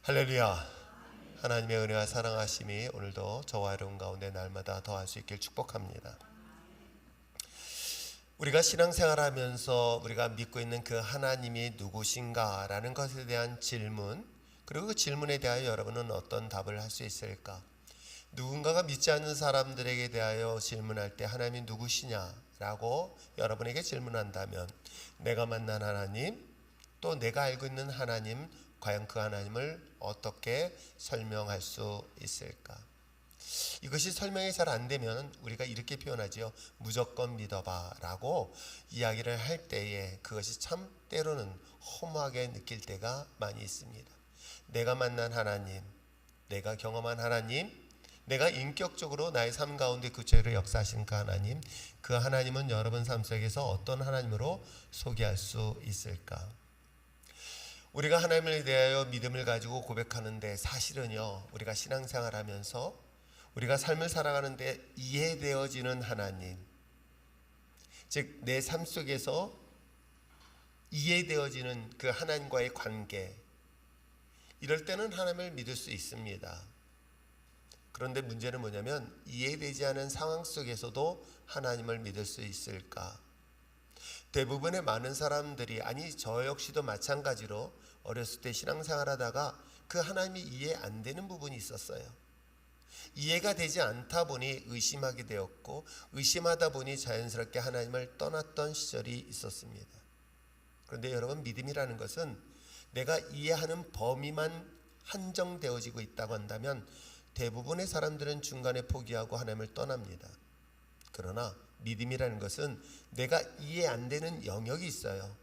할렐루야. 하나님의 은혜와 사랑하심이 오늘도 저와 여러분 가운데 날마다 더할 수 있길 축복합니다. 우리가 신앙생활하면서 우리가 믿고 있는 그 하나님이 누구신가 라는 것에 대한 질문, 그리고 그 질문에 대하여 여러분은 어떤 답을 할 수 있을까? 누군가가 믿지 않는 사람들에게 대하여 질문할 때 하나님이 누구시냐 라고 여러분에게 질문한다면, 내가 만난 하나님, 또 내가 알고 있는 하나님, 과연 그 하나님을 어떻게 설명할 수 있을까? 이것이 설명이 잘 안 되면 우리가 이렇게 표현하지요. 무조건 믿어봐 라고 이야기를 할 때에 그것이 참 때로는 허무하게 느낄 때가 많이 있습니다. 내가 만난 하나님, 내가 경험한 하나님, 내가 인격적으로 나의 삶 가운데 구체적으로 역사하신 그 하나님, 그 하나님은 여러분 삶 속에서 어떤 하나님으로 소개할 수 있을까? 우리가 하나님을 대하여 믿음을 가지고 고백하는데, 사실은요, 우리가 신앙생활 하면서 우리가 삶을 살아가는데 이해되어지는 하나님, 즉 내 삶 속에서 이해되어지는 그 하나님과의 관계, 이럴 때는 하나님을 믿을 수 있습니다. 그런데 문제는 뭐냐면, 이해되지 않은 상황 속에서도 하나님을 믿을 수 있을까? 대부분의 많은 사람들이, 아니 저 역시도 마찬가지로 어렸을 때 신앙생활 하다가 그 하나님이 이해 안 되는 부분이 있었어요. 이해가 되지 않다 보니 의심하게 되었고, 의심하다 보니 자연스럽게 하나님을 떠났던 시절이 있었습니다. 그런데 여러분, 믿음이라는 것은 내가 이해하는 범위만 한정되어지고 있다고 한다면 대부분의 사람들은 중간에 포기하고 하나님을 떠납니다. 그러나 믿음이라는 것은 내가 이해 안 되는 영역이 있어요.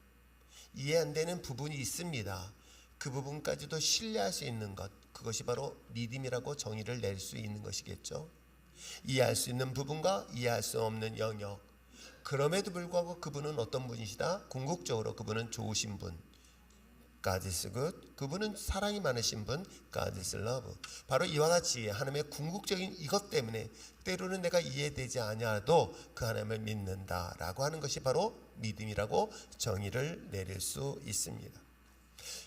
이해 안 되는 부분이 있습니다. 그 부분까지도 신뢰할 수 있는 것, 그것이 바로 믿음이라고 정의를 낼 수 있는 것이겠죠. 이해할 수 있는 부분과 이해할 수 없는 영역, 그럼에도 불구하고 그분은 어떤 분이시다? 궁극적으로 그분은 좋으신 분, God is good. 그분은 사랑이 많으신 분, God is love. 바로 이와 같이 하나님의 궁극적인 이것 때문에 때로는 내가 이해되지 않아도 그 하나님을 믿는다라고 하는 것이 바로 믿음이라고 정의를 내릴 수 있습니다.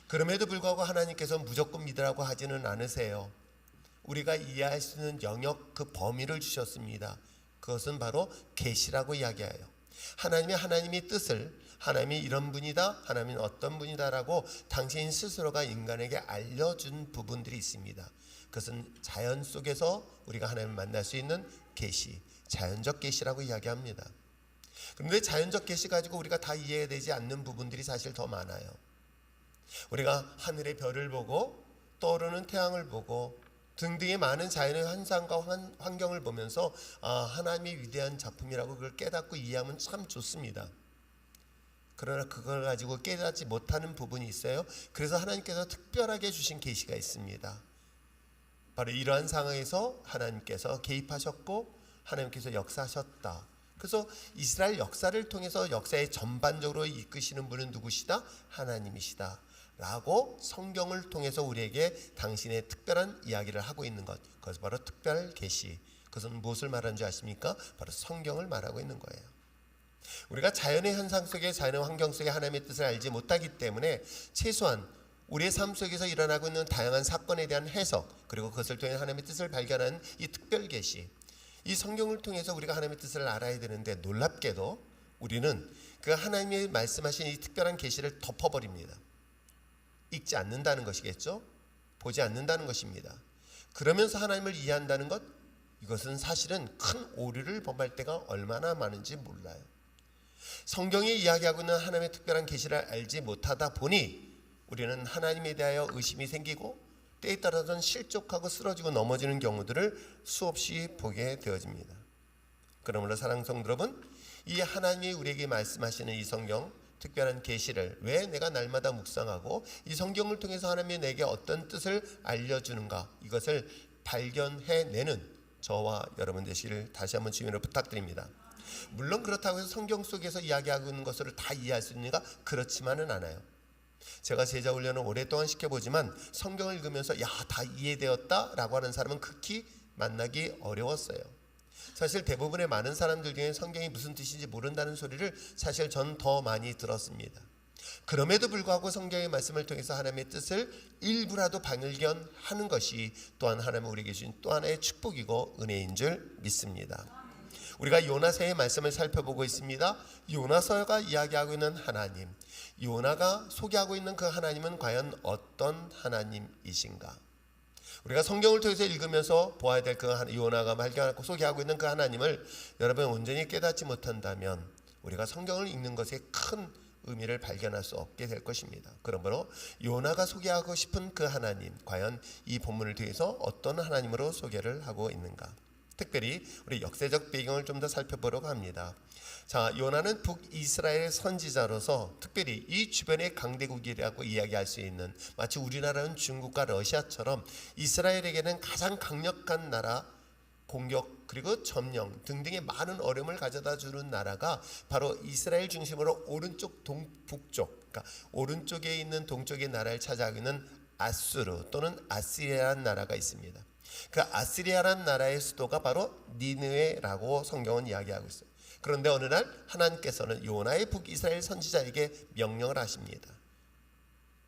그럼에도 불구하고 하나님께서 무조건 믿으라고 하지는 않으세요. 우리가 이해할 수 있는 영역, 그 범위를 주셨습니다. 그것은 바로 계시라고 이야기해요. 하나님의 뜻을, 하나님이 이런 분이다, 하나님은 어떤 분이다라고 당신 스스로가 인간에게 알려준 부분들이 있습니다. 그것은 자연 속에서 우리가 하나님을 만날 수 있는 계시, 자연적 계시라고 이야기합니다. 그런데 자연적 계시 가지고 우리가 다 이해되지 않는 부분들이 사실 더 많아요. 우리가 하늘의 별을 보고 떠오르는 태양을 보고 등등의 많은 자연의 현상과 환경을 보면서 하나님의 위대한 작품이라고 그걸 깨닫고 이해하면 참 좋습니다. 그러나 그걸 가지고 깨닫지 못하는 부분이 있어요. 그래서 하나님께서 특별하게 주신 계시가 있습니다. 바로 이러한 상황에서 하나님께서 개입하셨고 하나님께서 역사하셨다. 그래서 이스라엘 역사를 통해서 역사의 전반적으로 이끄시는 분은 누구시다? 하나님이시다 라고 성경을 통해서 우리에게 당신의 특별한 이야기를 하고 있는 것, 그것은 바로 특별 계시. 그것은 무엇을 말하는 줄 아십니까? 바로 성경을 말하고 있는 거예요. 우리가 자연의 현상 속에, 자연의 환경 속에 하나님의 뜻을 알지 못하기 때문에 최소한 우리의 삶 속에서 일어나고 있는 다양한 사건에 대한 해석, 그리고 그것을 통해 하나님의 뜻을 발견하는 이 특별 계시, 이 성경을 통해서 우리가 하나님의 뜻을 알아야 되는데, 놀랍게도 우리는 그 하나님이 말씀하신 이 특별한 계시를 덮어버립니다. 읽지 않는다는 것이겠죠. 보지 않는다는 것입니다. 그러면서 하나님을 이해한다는 것, 이것은 사실은 큰 오류를 범할 때가 얼마나 많은지 몰라요. 성경이 이야기하고 있는 하나님의 특별한 계시를 알지 못하다 보니 우리는 하나님에 대하여 의심이 생기고 때에 따라서는 실족하고 쓰러지고 넘어지는 경우들을 수없이 보게 되어집니다. 그러므로 사랑하는 성도 여러분, 이 하나님이 우리에게 말씀하시는 이 성경 특별한 계시를 왜 내가 날마다 묵상하고 이 성경을 통해서 하나님이 내게 어떤 뜻을 알려주는가, 이것을 발견해내는 저와 여러분 되시기를 다시 한번 주님으로 부탁드립니다. 물론 그렇다고 해서 성경 속에서 이야기하고 있는 것을 다 이해할 수 있는가? 그렇지만은 않아요. 제가 제자 훈련을 오랫동안 시켜보지만 성경을 읽으면서 다 이해되었다 라고 하는 사람은 극히 만나기 어려웠어요. 사실 대부분의 많은 사람들 중에 성경이 무슨 뜻인지 모른다는 소리를 사실 전 더 많이 들었습니다. 그럼에도 불구하고 성경의 말씀을 통해서 하나님의 뜻을 일부라도 발견하는 것이 또한 하나님 우리에게 주신 또 하나의 축복이고 은혜인 줄 믿습니다. 우리가 요나서의 말씀을 살펴보고 있습니다. 요나서가 이야기하고 있는 하나님, 요나가 소개하고 있는 그 하나님은 과연 어떤 하나님이신가? 우리가 성경을 통해서 읽으면서 보아야 될 그 요나가 발견하고 소개하고 있는 그 하나님을 여러분 온전히 깨닫지 못한다면 우리가 성경을 읽는 것에 큰 의미를 발견할 수 없게 될 것입니다. 그러므로 요나가 소개하고 싶은 그 하나님, 과연 이 본문을 통해서 어떤 하나님으로 소개를 하고 있는가? 특별히 우리 역사적 배경을 좀 더 살펴보려고 합니다. 자, 요나는 북이스라엘 선지자로서 특별히 이 주변의 강대국이라고 이야기할 수 있는, 마치 우리나라는 중국과 러시아처럼 이스라엘에게는 가장 강력한 나라, 공격 그리고 점령 등등의 많은 어려움을 가져다 주는 나라가 바로 이스라엘 중심으로 오른쪽 동북쪽, 그러니까 오른쪽에 있는 동쪽의 나라를 차지하고 있는 아수르 또는 아시리아라는 나라가 있습니다. 그 아시리아라는 나라의 수도가 바로 니느웨라고 성경은 이야기하고 있어요. 그런데 어느 날 하나님께서는 요나의 북이스라엘 선지자에게 명령을 하십니다.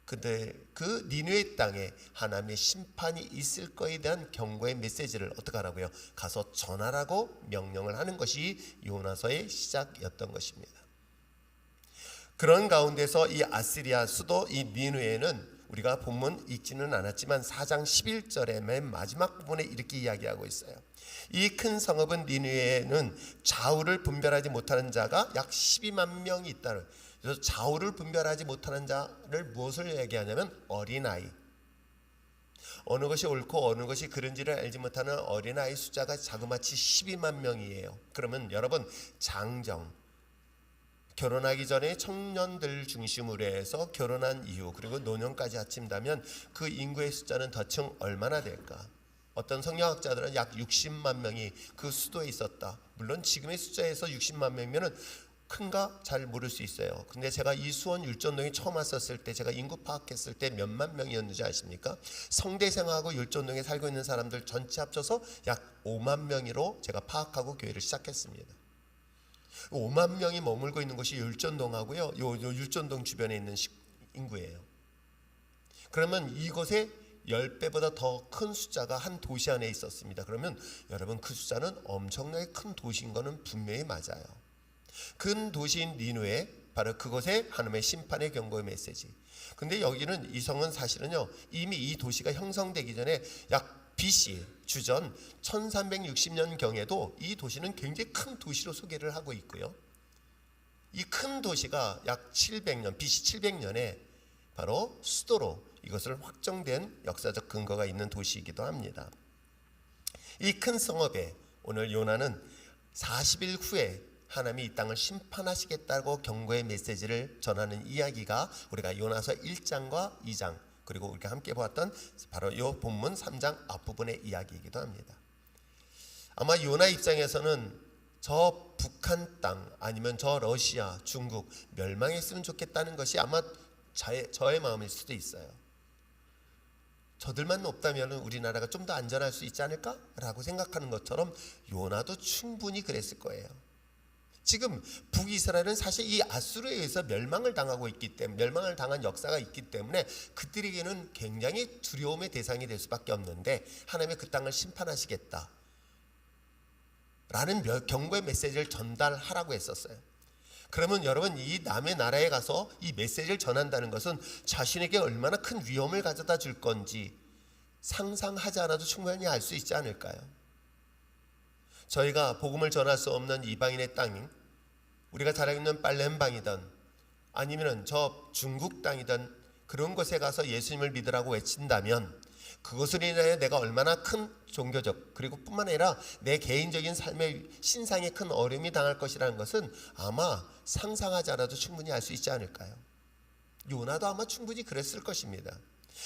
근데 그 니느웨 땅에 하나님의 심판이 있을 거에 대한 경고의 메시지를 어떻게 하라고요? 가서 전하라고 명령을 하는 것이 요나서의 시작이었던 것입니다. 그런 가운데서 이 아시리아 수도 이 니느웨는 우리가 본문 읽지는 않았지만 4장 11절의 맨 마지막 부분에 이렇게 이야기하고 있어요. 이 큰 성읍은 니느웨에는 좌우를 분별하지 못하는 자가 약 12만 명이 있다는. 그래서 좌우를 분별하지 못하는 자를 무엇을 얘기하냐면 어린아이. 어느 것이 옳고 어느 것이 그른지를 알지 못하는 어린아이 숫자가 자그마치 12만 명이에요. 그러면 여러분 장정, 결혼하기 전에 청년들 중심으로 해서 결혼한 이후 그리고 노년까지 합친다면 그 인구의 숫자는 대충 얼마나 될까? 어떤 성경학자들은 약 60만 명이 그 수도에 있었다. 물론 지금의 숫자에서 60만 명이면 큰가 잘 모를 수 있어요. 근데 제가 이 수원 율전동에 처음 왔었을 때 제가 인구 파악했을 때 몇만 명이었는지 아십니까? 성대생하고 율전동에 살고 있는 사람들 전체 합쳐서 약 5만 명으로 제가 파악하고 교회를 시작했습니다. 5만 명이 머물고 있는 곳이 율전동하고요. 요 율전동 주변에 있는 인구예요. 그러면 이곳에 10배보다 더 큰 숫자가 한 도시 안에 있었습니다. 그러면 여러분 그 숫자는 엄청나게 큰 도시인 것은 분명히 맞아요. 큰 도시인 니느웨, 바로 그곳에 하나님의 심판의 경고의 메시지. 근데 여기는 이 성은 사실은요 이미 이 도시가 형성되기 전에 약 BC 주전 1360년 경에도 이 도시는 굉장히 큰 도시로 소개를 하고 있고요. 이 큰 도시가 약 700년 BC 700년에 바로 수도로 이것을 확정된 역사적 근거가 있는 도시이기도 합니다. 이 큰 성읍에 오늘 요나는 40일 후에 하나님이 이 땅을 심판하시겠다고 경고의 메시지를 전하는 이야기가 우리가 요나서 1장과 2장 그리고 우리가 함께 보았던 바로 이 본문 3장 앞부분의 이야기이기도 합니다. 아마 요나 입장에서는 저 북한 땅 아니면 저 러시아, 중국 멸망했으면 좋겠다는 것이 아마 저의 마음일 수도 있어요. 저들만 없다면 우리나라가 좀 더 안전할 수 있지 않을까라고 생각하는 것처럼 요나도 충분히 그랬을 거예요. 지금 북이스라엘은 사실 이 아수르에 의해서 멸망을 당하고 있기 때문에 멸망을 당한 역사가 있기 때문에 그들에게는 굉장히 두려움의 대상이 될 수밖에 없는데 하나님의 그 땅을 심판하시겠다 라는 경고의 메시지를 전달하라고 했었어요. 그러면 여러분 이 남의 나라에 가서 이 메시지를 전한다는 것은 자신에게 얼마나 큰 위험을 가져다 줄 건지 상상하지 않아도 충분히 알 수 있지 않을까요? 저희가 복음을 전할 수 없는 이방인의 땅인 우리가 잘 알고 있는 팔렘방이든 아니면 저 중국 땅이든 그런 곳에 가서 예수님을 믿으라고 외친다면 그것으로 인하여 내가 얼마나 큰 종교적 그리고 뿐만 아니라 내 개인적인 삶의 신상에 큰 어려움이 당할 것이라는 것은 아마 상상하지 않아도 충분히 알 수 있지 않을까요? 요나도 아마 충분히 그랬을 것입니다.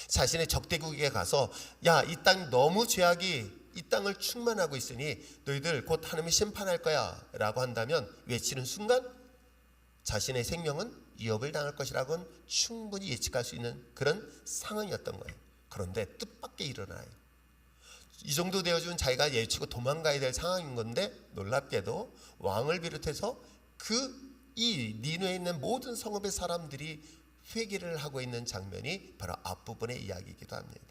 자신의 적대국에 가서 야, 이 땅 너무 죄악이 이 땅을 충만하고 있으니 너희들 곧 하나님이 심판할 거야 라고 한다면 외치는 순간 자신의 생명은 위협을 당할 것이라고는 충분히 예측할 수 있는 그런 상황이었던 거예요. 그런데 뜻밖의 일어나요. 이 정도 되어주면 자기가 예치고 도망가야 될 상황인 건데 놀랍게도 왕을 비롯해서 그 이 니누에 있는 모든 성읍의 사람들이 회개를 하고 있는 장면이 바로 앞부분의 이야기이기도 합니다.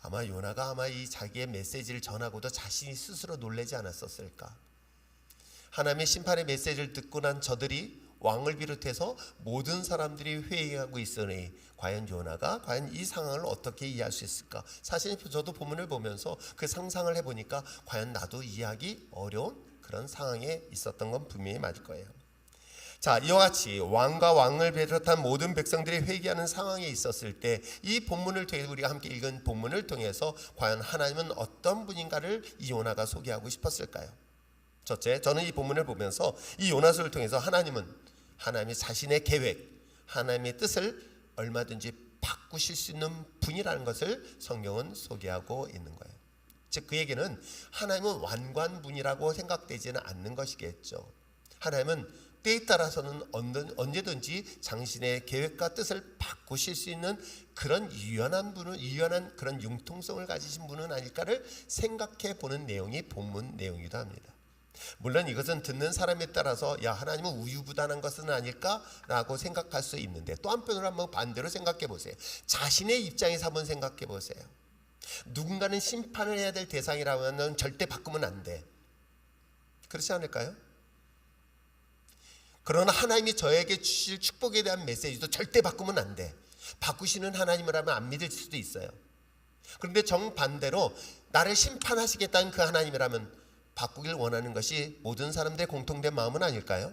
아마 요나가 이 자기의 메시지를 전하고도 자신이 스스로 놀라지 않았었을까. 하나님의 심판의 메시지를 듣고 난 저들이 왕을 비롯해서 모든 사람들이 회의하고 있으니 과연 요나가 과연 이 상황을 어떻게 이해할 수 있을까. 사실 저도 본문을 보면서 그 상상을 해보니까 과연 나도 이해하기 어려운 그런 상황에 있었던 건 분명히 맞을 거예요. 자, 이와 같이 왕과 왕을 비롯한 모든 백성들이 회개하는 상황에 있었을 때 이 본문을 통해 우리가 함께 읽은 본문을 통해서 과연 하나님은 어떤 분인가를 이 요나가 소개하고 싶었을까요? 첫째, 저는 이 본문을 보면서 이 요나서를 통해서 하나님이 자신의 계획, 하나님의 뜻을 얼마든지 바꾸실 수 있는 분이라는 것을 성경은 소개하고 있는 거예요. 즉 그 얘기는 하나님은 완관분이라고 생각되지는 않는 것이겠죠. 하나님은 때에 따라서는 언제든지 당신의 계획과 뜻을 바꾸실 수 있는 그런 유연한 그런 융통성을 가지신 분은 아닐까를 생각해 보는 내용이 본문 내용이기도 합니다. 물론 이것은 듣는 사람에 따라서 야, 하나님은 우유부단한 것은 아닐까라고 생각할 수 있는데, 또 한편으로 한번 반대로 생각해 보세요. 자신의 입장에서 한번 생각해 보세요. 누군가는 심판을 해야 될 대상이라면 절대 바꾸면 안 돼. 그렇지 않을까요? 그러나 하나님이 저에게 주실 축복에 대한 메시지도 절대 바꾸면 안 돼. 바꾸시는 하나님이라면 안 믿을 수도 있어요. 그런데 정반대로 나를 심판하시겠다는 그 하나님이라면 바꾸길 원하는 것이 모든 사람들의 공통된 마음은 아닐까요?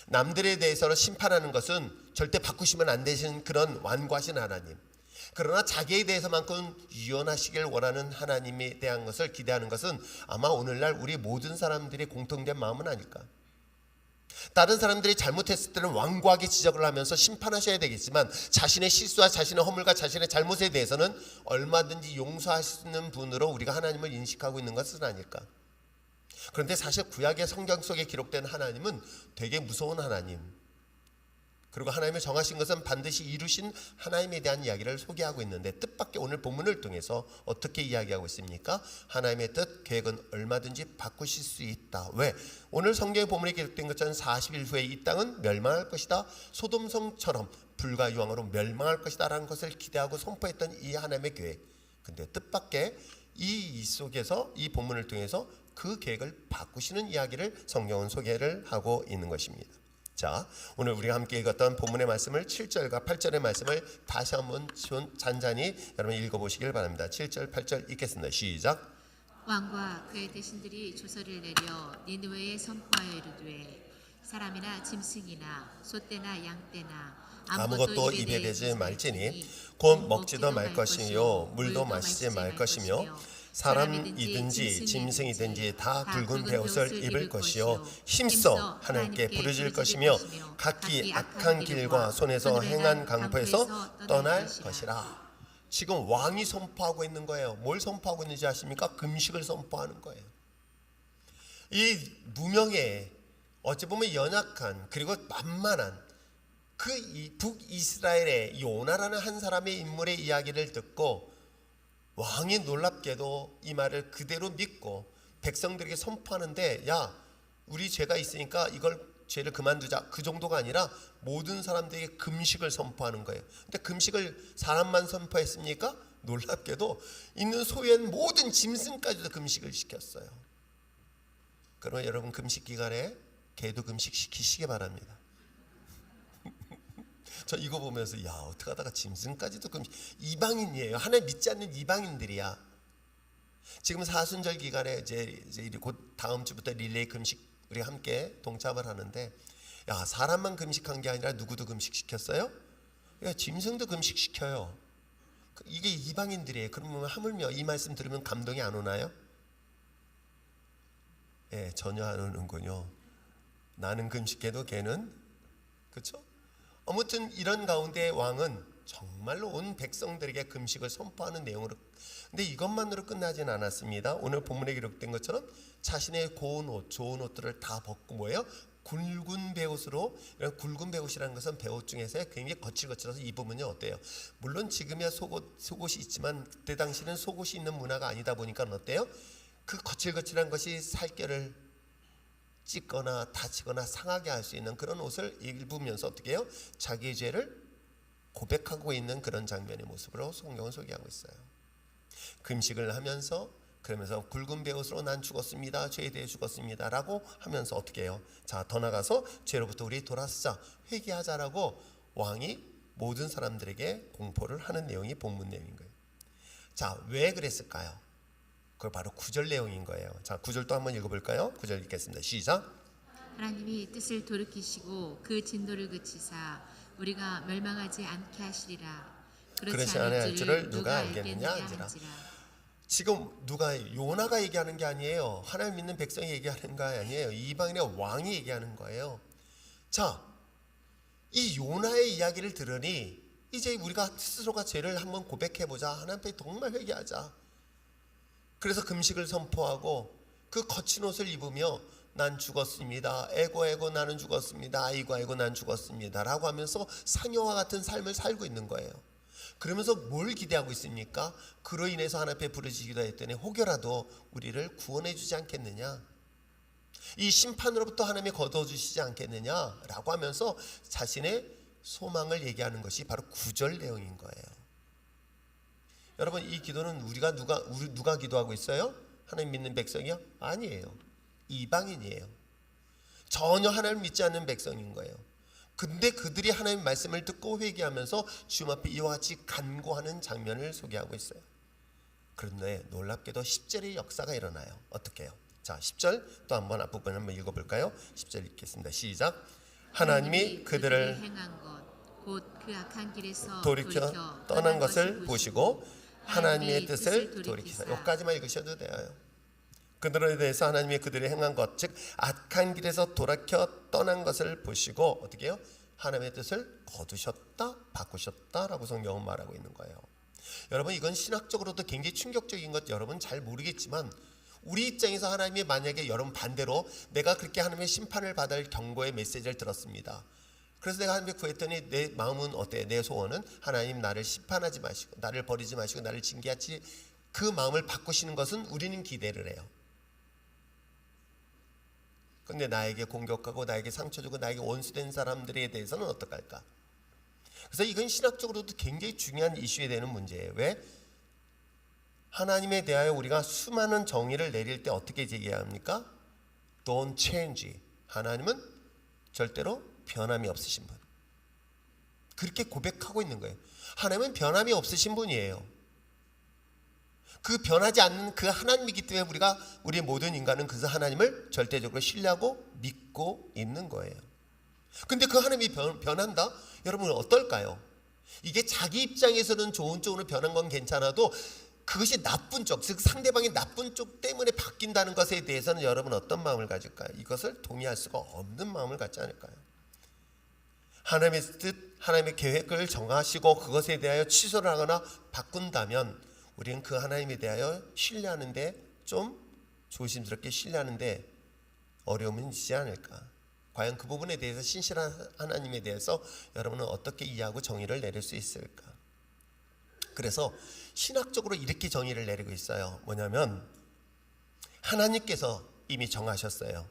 남들에 대해서 심판하는 것은 절대 바꾸시면 안 되시는 그런 완고하신 하나님, 그러나 자기에 대해서만큼 유연하시길 원하는 하나님에 대한 것을 기대하는 것은 아마 오늘날 우리 모든 사람들의 공통된 마음은 아닐까. 다른 사람들이 잘못했을 때는 완고하게 지적을 하면서 심판하셔야 되겠지만 자신의 실수와 자신의 허물과 자신의 잘못에 대해서는 얼마든지 용서하시는 분으로 우리가 하나님을 인식하고 있는 것은 아닐까. 그런데 사실 구약의 성경 속에 기록된 하나님은 되게 무서운 하나님, 그리고 하나님의 정하신 것은 반드시 이루신 하나님에 대한 이야기를 소개하고 있는데, 뜻밖의 오늘 본문을 통해서 어떻게 이야기하고 있습니까? 하나님의 뜻, 계획은 얼마든지 바꾸실 수 있다. 왜? 오늘 성경의 본문에 기록된 것처럼 40일 후에 이 땅은 멸망할 것이다, 소돔성처럼 불과 유황으로 멸망할 것이다 라는 것을 기대하고 선포했던 이 하나님의 계획. 근데 뜻밖의 이 속에서 이 본문을 통해서 그 계획을 바꾸시는 이야기를 성경은 소개를 하고 있는 것입니다. 자, 오늘 우리가 함께 읽었던 본문의 말씀을 7절과 8절의 말씀을 다시 한번 잔잔히 여러분 읽어보시길 바랍니다. 7절 8절 읽겠습니다. 시작. 왕과 그의 대신들이 조서를 내려 니느웨에 선포하여 이르되 사람이나 짐승이나 소떼나 양떼나 아무것도 입에 대지 말지니 곧 먹지도 말 것이요 물도 마시지 말 것이며 사람이든지 짐승이든지 다 굵은 베옷을 입을 것이요 힘써 하나님께 부르짖을 것이며 각기 악한 길과 손에서 행한 강포에서 떠날 것이라. 지금 왕이 선포하고 있는 거예요. 뭘 선포하고 있는지 아십니까? 금식을 선포하는 거예요. 이 무명의, 어찌 보면 연약한, 그리고 만만한 그 북이스라엘의 요나라는 한 사람의 인물의 이야기를 듣고 왕이 놀랍게도 이 말을 그대로 믿고 백성들에게 선포하는데, 야, 우리 죄가 있으니까 이걸 죄를 그만두자, 그 정도가 아니라 모든 사람들에게 금식을 선포하는 거예요. 근데 금식을 사람만 선포했습니까? 놀랍게도 있는 소유한 모든 짐승까지도 금식을 시켰어요. 그러면 여러분 금식 기간에 개도 금식 시키시기 바랍니다. 저 이거 보면서 야, 어떻게 하다가 짐승까지도 금식. 이방인이에요. 하나님 믿지 않는 이방인들이야. 지금 사순절 기간에 이제 곧 다음 주부터 릴레이 금식 우리 함께 동참을 하는데, 야, 사람만 금식한 게 아니라 누구도 금식시켰어요? 야, 짐승도 금식시켜요. 이게 이방인들이에요. 그러면 하물며 이 말씀 들으면 감동이 안 오나요? 예, 전혀 안 오는군요. 나는 금식해도 걔는, 그렇죠? 아무튼 이런 가운데 왕은 정말로 온 백성들에게 금식을 선포하는 내용으로, 근데 이것만으로 끝나진 않았습니다. 오늘 본문에 기록된 것처럼 자신의 고운 옷, 좋은 옷들을 다 벗고 뭐예요? 굵은 베옷으로. 굵은 베옷이라는 것은 베옷 중에서 굉장히 거칠거칠해서 입으면 어때요? 물론 지금이야 속옷이 있지만 그때 당시는 속옷이 있는 문화가 아니다 보니까 어때요? 그 거칠거칠한 것이 살결을 찢거나 다치거나 상하게 할 수 있는 그런 옷을 입으면서 어떻게 해요? 자기의 죄를 고백하고 있는 그런 장면의 모습으로 성경은 소개하고 있어요. 금식을 하면서 그러면서 굵은 베옷으로 난 죽었습니다. 죄에 대해 죽었습니다. 라고 하면서 어떻게 해요? 자, 더 나가서 죄로부터 우리 돌아서자, 회개하자라고 왕이 모든 사람들에게 공포를 하는 내용이 본문 내용인 거예요. 자, 왜 그랬을까요? 그걸 바로 9절 내용인 거예요. 자, 9절 또 한번 읽어볼까요? 9절 읽겠습니다. 시작. 하나님이 뜻을 돌이키시고 그 진노를 그치사 우리가 멸망하지 않게 하시리라. 그렇지 않을 줄을 누가 알겠느냐 한지라. 지금 누가 요나가 얘기하는 게 아니에요. 하나님 믿는 백성이 얘기하는 거 아니에요. 이방인의 왕이 얘기하는 거예요. 자, 이 요나의 이야기를 들으니 이제 우리가 스스로가 죄를 한번 고백해보자. 하나님 앞에 정말 회개하자. 그래서 금식을 선포하고 그 거친 옷을 입으며 난 죽었습니다. 에고 나는 죽었습니다. 아이고 난 죽었습니다. 라고 하면서 상여와 같은 삶을 살고 있는 거예요. 그러면서 뭘 기대하고 있습니까? 그로 인해서 하나님 앞에 부르짖기도 했더니 혹여라도 우리를 구원해 주지 않겠느냐, 이 심판으로부터 하나님이 거둬주시지 않겠느냐 라고 하면서 자신의 소망을 얘기하는 것이 바로 9절 내용인 거예요. 여러분, 이 기도는 누가 기도하고 있어요? 하나님 믿는 백성이요? 아니에요. 이방인이에요. 전혀 하나님을 믿지 않는 백성인 거예요. 근데 그들이 하나님의 말씀을 듣고 회개하면서 주님 앞에 이와 같이 간구하는 장면을 소개하고 있어요. 그런데 놀랍게도 10절의 역사가 일어나요. 어떻게 해요? 자, 10절 또 한번 앞부분 한번 읽어볼까요? 10절 읽겠습니다. 시작. 하나님이 그들을 행한 것 곧 그 악한 길에서 돌이켜 떠난 것을 보시고 하나님의 뜻을 돌이키사. 여기까지만 읽으셔도 돼요. 그들에 대해서 하나님이 그들이 행한 것, 즉 악한 길에서 돌이켜 떠난 것을 보시고 어떻게 해요? 하나님의 뜻을 거두셨다, 바꾸셨다라고 성경은 말하고 있는 거예요. 여러분, 이건 신학적으로도 굉장히 충격적인 것 여러분 잘 모르겠지만, 우리 입장에서 하나님이 만약에 여러분 반대로 내가 그렇게 하나님의 심판을 받을 경고의 메시지를 들었습니다. 그래서 내가 하나님께 구했더니 내 마음은 어때요? 내 소원은 하나님 나를 심판하지 마시고 나를 버리지 마시고 나를 징계하지, 그 마음을 바꾸시는 것은 우리는 기대를 해요. 근데 나에게 공격하고 나에게 상처 주고 나에게 원수된 사람들에 대해서는 어떡할까? 그래서 이건 신학적으로도 굉장히 중요한 이슈에 되는 문제예요. 왜? 하나님에 대하여 우리가 수많은 정의를 내릴 때 어떻게 얘기해야 합니까? Don't change. 하나님은 절대로 변함이 없으신 분. 그렇게 고백하고 있는 거예요. 하나님은 변함이 없으신 분이에요. 그 변하지 않는 그 하나님이기 때문에 우리 모든 인간은 그 하나님을 절대적으로 신뢰하고 믿고 있는 거예요. 근데 그 하나님이 변한다? 여러분 어떨까요? 이게 자기 입장에서는 좋은 쪽으로 변한 건 괜찮아도 그것이 나쁜 쪽, 즉 상대방의 나쁜 쪽 때문에 바뀐다는 것에 대해서는 여러분 어떤 마음을 가질까요? 이것을 동의할 수가 없는 마음을 갖지 않을까요? 하나님의 뜻, 하나님의 계획을 정하시고 그것에 대하여 취소를 하거나 바꾼다면 우리는 그 하나님에 대하여 신뢰하는데 좀 조심스럽게 신뢰하는데 어려움은 있지 않을까? 과연 그 부분에 대해서 신실한 하나님에 대해서 여러분은 어떻게 이해하고 정의를 내릴 수 있을까? 그래서 신학적으로 이렇게 정의를 내리고 있어요. 뭐냐면 하나님께서 이미 정하셨어요.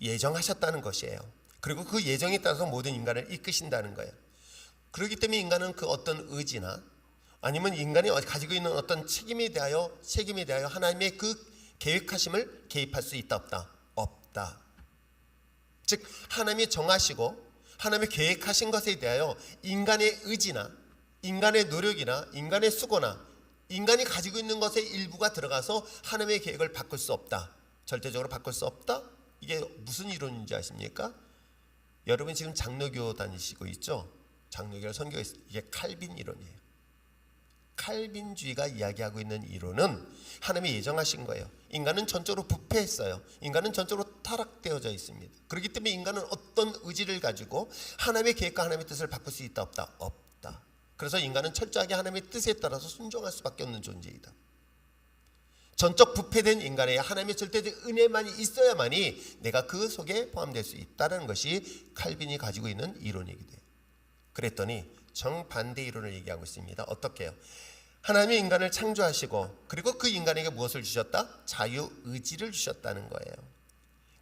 예정하셨다는 것이에요. 그리고 그 예정에 따라서 모든 인간을 이끄신다는 거예요. 그렇기 때문에 인간은 그 어떤 의지나 아니면 인간이 가지고 있는 어떤 책임에 대하여 하나님의 그 계획하심을 개입할 수 있다 없다? 없다. 즉 하나님이 정하시고 하나님이 계획하신 것에 대하여 인간의 의지나 인간의 노력이나 인간의 수고나 인간이 가지고 있는 것의 일부가 들어가서 하나님의 계획을 바꿀 수 없다. 절대적으로 바꿀 수 없다. 이게 무슨 이론인지 아십니까? 여러분 지금 장로교 다니시고 있죠? 장로교를 선교했어요. 이게 칼빈 이론이에요. 칼빈주의가 이야기하고 있는 이론은 하나님이 예정하신 거예요. 인간은 전적으로 부패했어요. 인간은 전적으로 타락되어져 있습니다. 그렇기 때문에 인간은 어떤 의지를 가지고 하나님의 계획과 하나님의 뜻을 바꿀 수 있다 없다? 없다. 그래서 인간은 철저하게 하나님의 뜻에 따라서 순종할 수밖에 없는 존재이다. 전적 부패된 인간에 하나님의 절대적 은혜만이 있어야만이 내가 그 속에 포함될 수 있다는 것이 칼빈이 가지고 있는 이론이기도 해요. 그랬더니 정반대 이론을 얘기하고 있습니다. 어떻게 해요? 하나님이 인간을 창조하시고 그리고 그 인간에게 무엇을 주셨다? 자유의지를 주셨다는 거예요.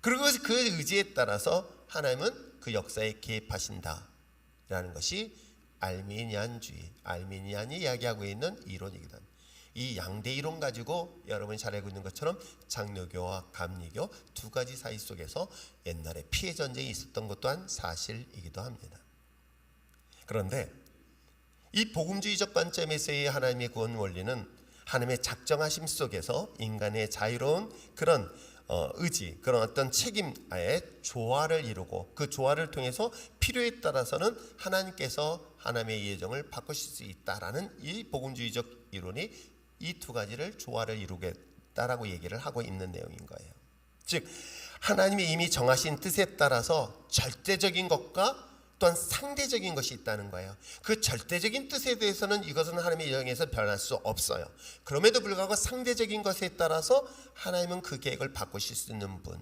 그리고 그 의지에 따라서 하나님은 그 역사에 개입하신다라는 것이 알미니안주의, 알미니안이 이야기하고 있는 이론이기도 합니다. 이 양대 이론 가지고 여러분이 잘 알고 있는 것처럼 장로교와 감리교 두 가지 사이 속에서 옛날에 피해 전쟁이 있었던 것 또한 사실이기도 합니다. 그런데 이 복음주의적 관점에서의 하나님의 구원 원리는 하나님의 작정하심 속에서 인간의 자유로운 그런 의지, 그런 어떤 책임의 조화를 이루고 그 조화를 통해서 필요에 따라서는 하나님께서 하나님의 예정을 바꾸실 수 있다라는 이 복음주의적 이론이 이 두 가지를 조화를 이루겠다라고 얘기를 하고 있는 내용인 거예요. 즉 하나님이 이미 정하신 뜻에 따라서 절대적인 것과 또한 상대적인 것이 있다는 거예요. 그 절대적인 뜻에 대해서는 이것은 하나님의 예정에서 변할 수 없어요. 그럼에도 불구하고 상대적인 것에 따라서 하나님은 그 계획을 바꾸실 수 있는 분,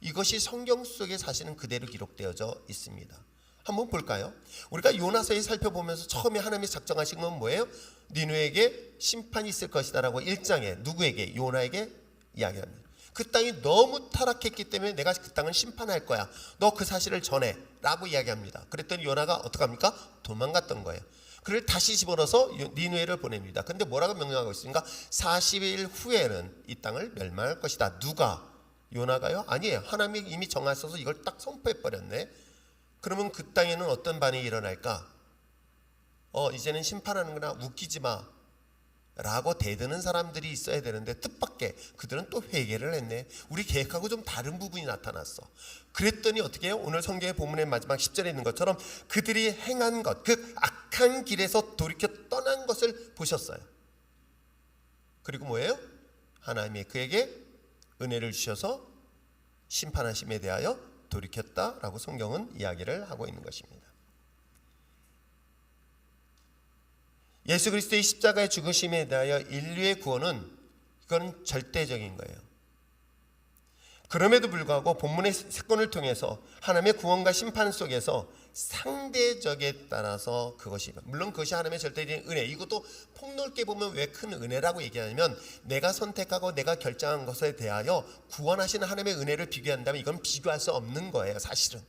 이것이 성경 속에 사실은 그대로 기록되어져 있습니다. 한번 볼까요? 우리가 요나서에 살펴보면서 처음에 하나님이 작정하신 건 뭐예요? 니느웨에게 심판이 있을 것이다 라고 1장에 누구에게? 요나에게 이야기합니다. 그 땅이 너무 타락했기 때문에 내가 그 땅을 심판할 거야. 너 그 사실을 전해 라고 이야기합니다. 그랬더니 요나가 어떡합니까? 도망갔던 거예요. 그를 다시 집어넣어서 니느웨를 보냅니다. 근데 뭐라고 명령하고 있습니까? 40일 후에는 이 땅을 멸망할 것이다. 누가? 요나가요? 아니에요. 하나님이 이미 정하셔서 이걸 딱 선포해버렸네. 그러면 그 땅에는 어떤 반응이 일어날까? 이제는 심판하는구나, 웃기지 마 라고 대드는 사람들이 있어야 되는데 뜻밖의 그들은 또 회개를 했네. 우리 계획하고 좀 다른 부분이 나타났어. 그랬더니 어떻게 해요? 오늘 성경의 본문의 마지막 10절에 있는 것처럼 그들이 행한 것, 그 악한 길에서 돌이켜 떠난 것을 보셨어요. 그리고 뭐예요? 하나님이 그에게 은혜를 주셔서 심판하심에 대하여 돌이켰다라고 성경은 이야기를 하고 있는 것입니다. 예수 그리스도의 십자가의 죽으심에 대하여 인류의 구원은 이건 절대적인 거예요. 그럼에도 불구하고 본문의 사건을 통해서 하나님의 구원과 심판 속에서 상대적에 따라서 그것이, 물론 그것이 하나님의 절대적인 은혜, 이것도 폭넓게 보면 왜 큰 은혜라고 얘기하냐면 내가 선택하고 내가 결정한 것에 대하여 구원하시는 하나님의 은혜를 비교한다면 이건 비교할 수 없는 거예요. 사실은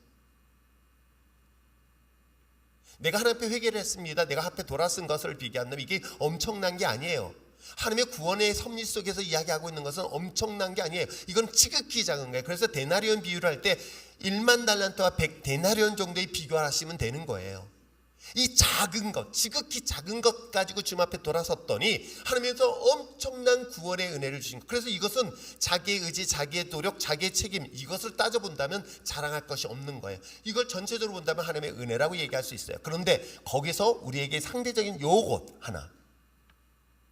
내가 하나님 앞에 회개를 했습니다, 내가 앞에 돌아선 것을 비교한다면 이게 엄청난 게 아니에요. 하나님의 구원의 섭리 속에서 이야기하고 있는 것은 엄청난 게 아니에요. 이건 지극히 작은 거예요. 그래서 데나리온 비유를 할 때 1만 달란트와 100 데나리온 정도의 비교를 하시면 되는 거예요. 이 작은 것, 지극히 작은 것 가지고 주님 앞에 돌아섰더니 하나님께서 엄청난 구원의 은혜를 주신 것. 그래서 이것은 자기의 의지, 자기의 노력, 자기의 책임, 이것을 따져본다면 자랑할 것이 없는 거예요. 이걸 전체적으로 본다면 하나님의 은혜라고 얘기할 수 있어요. 그런데 거기서 우리에게 상대적인 요것 하나,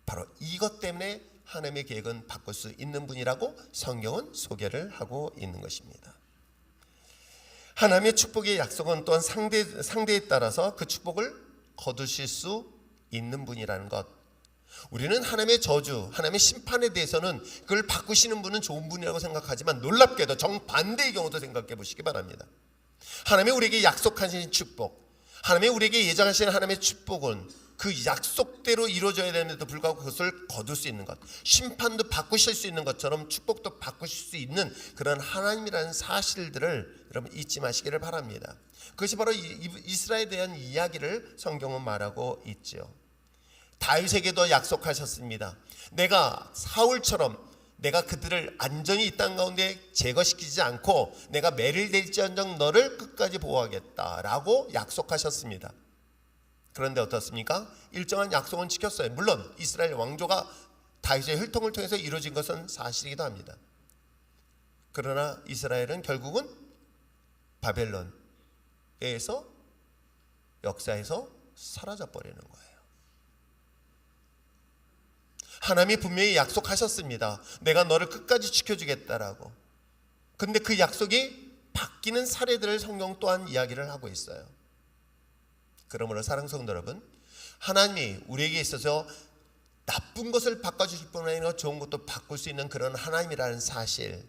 바로 이것 때문에 하나님의 계획은 바꿀 수 있는 분이라고 성경은 소개를 하고 있는 것입니다. 하나님의 축복의 약속은 또한 상대에 따라서 그 축복을 거두실 수 있는 분이라는 것. 우리는 하나님의 저주, 하나님의 심판에 대해서는 그걸 바꾸시는 분은 좋은 분이라고 생각하지만 놀랍게도 정반대의 경우도 생각해 보시기 바랍니다. 하나님이 우리에게 약속하신 축복, 하나님이 우리에게 예정하신 하나님의 축복은 그 약속대로 이루어져야 되는데도 불구하고 그것을 거둘 수 있는 것, 심판도 바꾸실 수 있는 것처럼 축복도 바꾸실 수 있는 그런 하나님이라는 사실들을 여러분 잊지 마시기를 바랍니다. 그것이 바로 이스라엘에 대한 이야기를 성경은 말하고 있죠. 다윗에게도 약속하셨습니다. 내가 사울처럼 내가 그들을 안전히 이 땅 가운데 제거시키지 않고 내가 매를 댈지언정 너를 끝까지 보호하겠다라고 약속하셨습니다. 그런데 어떻습니까? 일정한 약속은 지켰어요. 물론 이스라엘 왕조가 다윗의 혈통을 통해서 이루어진 것은 사실이기도 합니다. 그러나 이스라엘은 결국은 바벨론에서 역사에서 사라져버리는 거예요. 하나님이 분명히 약속하셨습니다. 내가 너를 끝까지 지켜주겠다라고. 그런데 그 약속이 바뀌는 사례들을 성경 또한 이야기를 하고 있어요. 그러므로 사랑하는 성도 여러분, 하나님이 우리에게 있어서 나쁜 것을 바꿔주실 뿐 아니라 좋은 것도 바꿀 수 있는 그런 하나님이라는 사실.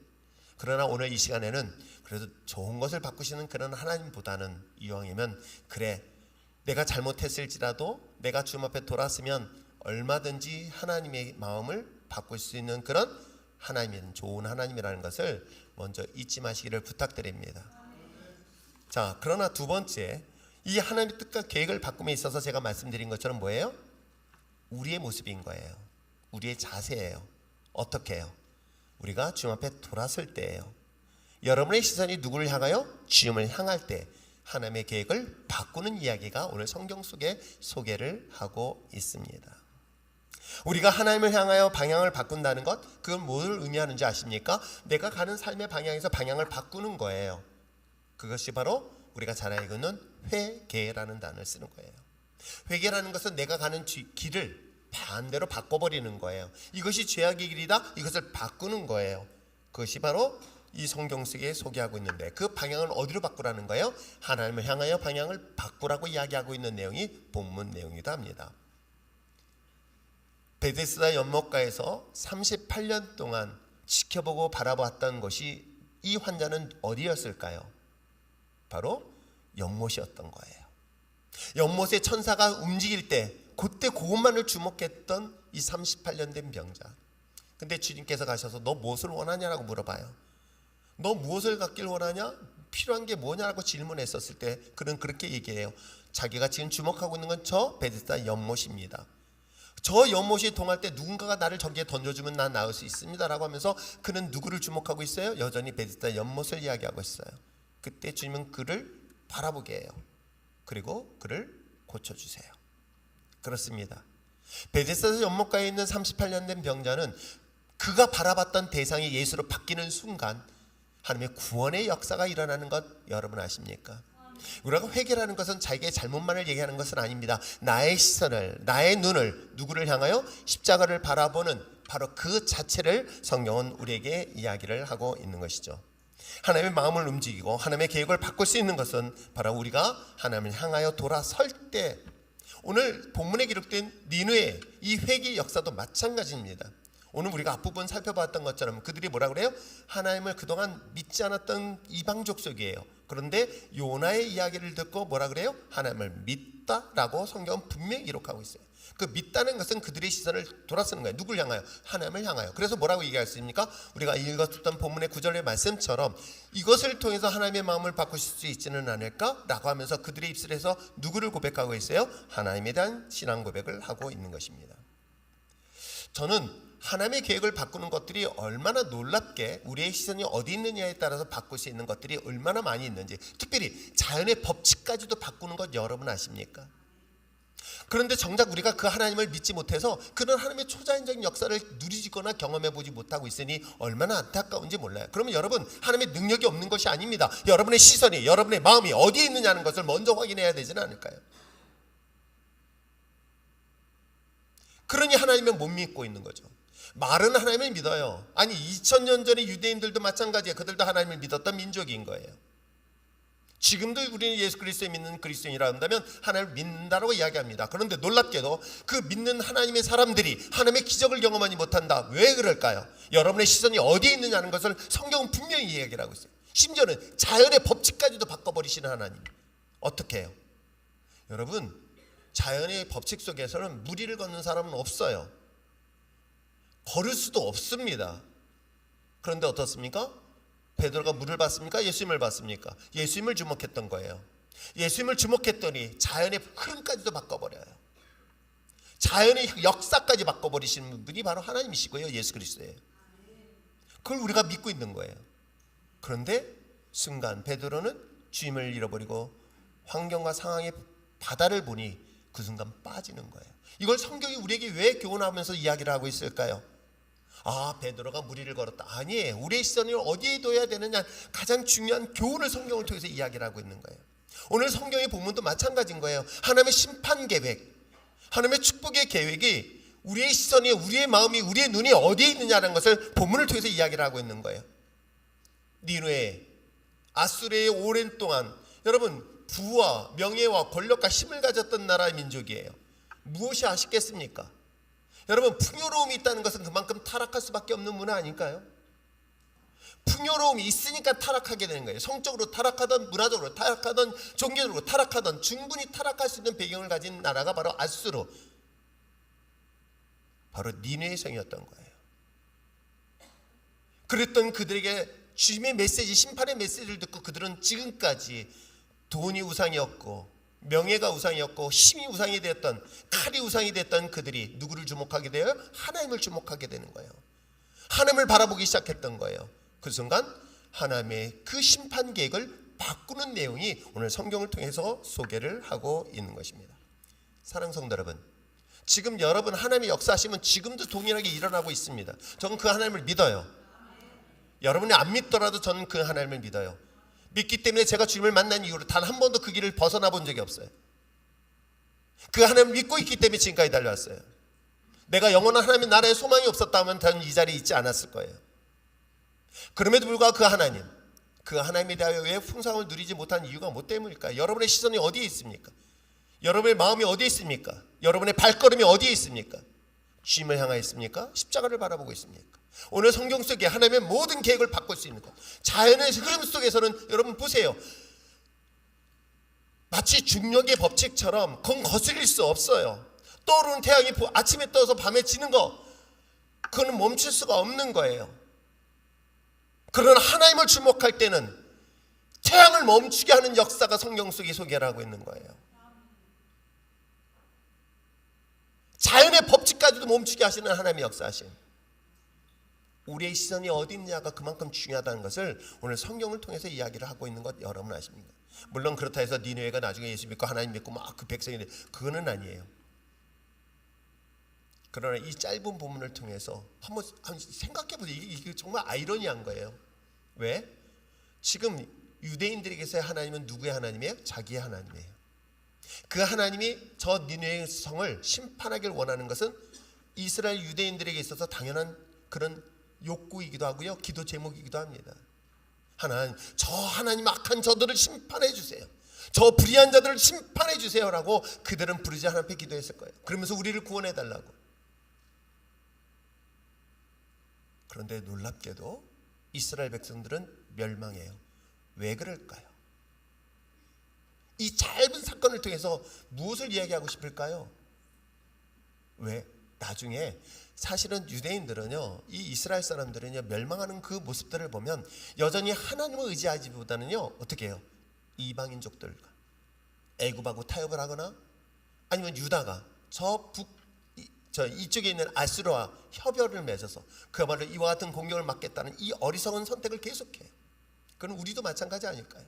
그러나 오늘 이 시간에는 그래도 좋은 것을 바꾸시는 그런 하나님보다는 이왕이면 그래, 내가 잘못했을지라도 내가 주님 앞에 돌아서면 얼마든지 하나님의 마음을 바꿀 수 있는 그런 하나님은 좋은 하나님이라는 것을 먼저 잊지 마시기를 부탁드립니다. 자, 그러나 두 번째, 이 하나님의 뜻과 계획을 바꿈에 있어서 제가 말씀드린 것처럼 뭐예요? 우리의 모습인 거예요. 우리의 자세예요. 어떻게 해요? 우리가 주님 앞에 돌았을 때예요. 여러분의 시선이 누구를 향하여? 주님을 향할 때 하나님의 계획을 바꾸는 이야기가 오늘 성경 속에 소개를 하고 있습니다. 우리가 하나님을 향하여 방향을 바꾼다는 것, 그건 뭘 의미하는지 아십니까? 내가 가는 삶의 방향에서 방향을 바꾸는 거예요. 그것이 바로 우리가 잘 알고 있는 회개라는 단어를 쓰는 거예요. 회개라는 것은 내가 가는 길을 반대로 바꿔버리는 거예요. 이것이 죄악의 길이다, 이것을 바꾸는 거예요. 그것이 바로 이 성경 속에 소개하고 있는데, 그 방향을 어디로 바꾸라는 거예요? 하나님을 향하여 방향을 바꾸라고 이야기하고 있는 내용이 본문 내용이기도 합니다. 베데스다 연못가에서 38년 동안 지켜보고 바라보았던 것이, 이 환자는 어디였을까요? 바로 연못이었던 거예요. 연못의 천사가 움직일 때 그때 그것만을 주목했던 이 38년 된 병자. 근데 주님께서 가셔서 너 무엇을 원하냐라고 물어봐요. 너 무엇을 갖길 원하냐? 필요한 게 뭐냐라고 질문했었을 때 그는 그렇게 얘기해요. 자기가 지금 주목하고 있는 건 저 베데스다 연못입니다. 저 연못이 동할 때 누군가가 나를 저기에 던져주면 난 나을 수 있습니다 라고 하면서 그는 누구를 주목하고 있어요? 여전히 베데스다 연못을 이야기하고 있어요. 그때 주님은 그를 바라보게 해요. 그리고 그를 고쳐주세요. 그렇습니다. 베데스다 연못가에 있는 38년 된 병자는 그가 바라봤던 대상이 예수로 바뀌는 순간 하나님의 구원의 역사가 일어나는 것 여러분 아십니까? 우리가 회개라는 것은 자기의 잘못만을 얘기하는 것은 아닙니다. 나의 시선을, 나의 눈을 누구를 향하여? 십자가를 바라보는 바로 그 자체를 성경은 우리에게 이야기를 하고 있는 것이죠. 하나님의 마음을 움직이고 하나님의 계획을 바꿀 수 있는 것은 바로 우리가 하나님을 향하여 돌아설 때, 오늘 본문에 기록된 니느웨 이 회개 역사도 마찬가지입니다. 오늘 우리가 앞부분 살펴봤던 것처럼 그들이 뭐라 그래요? 하나님을 그동안 믿지 않았던 이방 족속이에요. 그런데 요나의 이야기를 듣고 뭐라 그래요? 하나님을 믿다라고 성경은 분명히 기록하고 있어요. 그 믿다는 것은 그들의 시선을 돌아서는 거예요. 누굴 향하여? 하나님을 향하여. 그래서 뭐라고 얘기했습니까? 우리가 읽었던 본문의 9절의 말씀처럼 이것을 통해서 하나님의 마음을 바꾸실 수 있지는 않을까라고 하면서 그들의 입술에서 누구를 고백하고 있어요? 하나님에 대한 신앙 고백을 하고 있는 것입니다. 저는 하나님의 계획을 바꾸는 것들이 얼마나 놀랍게 우리의 시선이 어디 있느냐에 따라서 바꿀 수 있는 것들이 얼마나 많이 있는지, 특별히 자연의 법칙까지도 바꾸는 것 여러분 아십니까? 그런데 정작 우리가 그 하나님을 믿지 못해서 그런 하나님의 초자연적인 역사를 누리지거나 경험해보지 못하고 있으니 얼마나 안타까운지 몰라요. 그러면 여러분, 하나님의 능력이 없는 것이 아닙니다. 여러분의 시선이, 여러분의 마음이 어디에 있느냐는 것을 먼저 확인해야 되지는 않을까요? 그러니 하나님을 못 믿고 있는 거죠. 말은 하나님을 믿어요. 아니 2000년 전에 유대인들도 마찬가지예요. 그들도 하나님을 믿었던 민족인 거예요. 지금도 우리는 예수 그리스도를 믿는 그리스도인이라 한다면 하나님을 믿는다라고 이야기합니다. 그런데 놀랍게도 그 믿는 하나님의 사람들이 하나님의 기적을 경험하지 못한다. 왜 그럴까요? 여러분의 시선이 어디에 있느냐는 것을 성경은 분명히 이야기를 하고 있어요. 심지어는 자연의 법칙까지도 바꿔버리시는 하나님. 어떻게 해요? 여러분, 자연의 법칙 속에서는 무리를 걷는 사람은 없어요. 걸을 수도 없습니다. 그런데 어떻습니까? 베드로가 물을 받습니까? 예수님을 받습니까? 예수님을 주목했던 거예요. 예수님을 주목했더니 자연의 흐름까지도 바꿔버려요. 자연의 역사까지 바꿔버리시는 분이 바로 하나님이시고요, 예수 그리스도예요. 그걸 우리가 믿고 있는 거예요. 그런데 순간 베드로는 주님을 잃어버리고 환경과 상황의 바다를 보니 그 순간 빠지는 거예요. 이걸 성경이 우리에게 왜 교훈하면서 이야기를 하고 있을까요? 아, 베드로가 무리를 걸었다. 아니에요. 우리의 시선을 어디에 둬야 되느냐, 가장 중요한 교훈을 성경을 통해서 이야기를 하고 있는 거예요. 오늘 성경의 본문도 마찬가지인 거예요. 하나님의 심판 계획, 하나님의 축복의 계획이 우리의 시선이, 우리의 마음이, 우리의 눈이 어디에 있느냐는 것을 본문을 통해서 이야기를 하고 있는 거예요. 니느웨, 아수르의 오랜 동안 여러분 부와 명예와 권력과 힘을 가졌던 나라의 민족이에요. 무엇이 아쉽겠습니까? 여러분, 풍요로움이 있다는 것은 그만큼 타락할 수밖에 없는 문화 아닐까요? 풍요로움이 있으니까 타락하게 되는 거예요. 성적으로 타락하던, 문화적으로 타락하던, 종교적으로 타락하던, 충분히 타락할 수 있는 배경을 가진 나라가 바로 아수르, 바로 니느웨 성이었던 거예요. 그랬던 그들에게 주님의 메시지, 심판의 메시지를 듣고 그들은 지금까지 돈이 우상이었고 명예가 우상이었고 힘이 우상이 되었던, 칼이 우상이 됐던 그들이 누구를 주목하게 되어요? 하나님을 주목하게 되는 거예요. 하나님을 바라보기 시작했던 거예요. 그 순간 하나님의 그 심판 계획을 바꾸는 내용이 오늘 성경을 통해서 소개를 하고 있는 것입니다. 사랑하는 성도 여러분, 지금 여러분 하나님의 역사하시면 지금도 동일하게 일어나고 있습니다. 저는 그 하나님을 믿어요. 여러분이 안 믿더라도 저는 그 하나님을 믿어요. 믿기 때문에 제가 주님을 만난 이후로 단 한 번도 그 길을 벗어나 본 적이 없어요. 그 하나님을 믿고 있기 때문에 지금까지 달려왔어요. 내가 영원한 하나님의 나라에 소망이 없었다면 저는 이 자리에 있지 않았을 거예요. 그럼에도 불구하고 그 하나님에 대하여 왜 풍성함을 누리지 못한 이유가 뭐 때문일까요? 여러분의 시선이 어디에 있습니까? 여러분의 마음이 어디에 있습니까? 여러분의 발걸음이 어디에 있습니까? 주님을 향하여 있습니까? 십자가를 바라보고 있습니까? 오늘 성경 속에 하나님의 모든 계획을 바꿀 수 있는 것, 자연의 흐름 속에서는 여러분 보세요. 마치 중력의 법칙처럼 그건 거슬릴 수 없어요. 떠오르는 태양이 아침에 떠서 밤에 지는 거, 그거는 멈출 수가 없는 거예요. 그러나 하나님을 주목할 때는 태양을 멈추게 하는 역사가 성경 속에 소개를 하고 있는 거예요. 자연의 법칙까지도 멈추게 하시는 하나님의 역사하신, 우리의 시선이 어디 있냐가 그만큼 중요하다는 것을 오늘 성경을 통해서 이야기를 하고 있는 것 여러분 아십니까? 물론 그렇다 해서 니느웨가 나중에 예수 믿고 하나님 믿고 막 그 백성이 돼, 그거는 아니에요. 그러나 이 짧은 본문을 통해서 한번 생각해 보세요. 이게 정말 아이러니한 거예요. 왜? 지금 유대인들에게서의 하나님은 누구의 하나님이에요? 자기의 하나님이에요. 그 하나님이 저 니느웨 성을 심판하길 원하는 것은 이스라엘 유대인들에게 있어서 당연한 그런 욕구이기도 하고요, 기도 제목이기도 합니다. 하나님, 저 하나님 악한 저들을 심판해 주세요. 저 불의한 자들을 심판해 주세요라고 그들은 부르짖어 하나님 앞에 기도했을 거예요. 그러면서 우리를 구원해 달라고. 그런데 놀랍게도 이스라엘 백성들은 멸망해요. 왜 그럴까요? 이 짧은 사건을 통해서 무엇을 이야기하고 싶을까요? 왜? 나중에 사실은 유대인들은요, 이 이스라엘 사람들은요, 멸망하는 그 모습들을 보면 여전히 하나님을 의지하지보다는요, 어떻게 해요? 이방인족들과 애굽하고 타협을 하거나 아니면 유다가 이쪽에 있는 아수르와 협약을 맺어서 그야말로 이와 같은 공격을 막겠다는 이 어리석은 선택을 계속해요. 그건 우리도 마찬가지 아닐까요?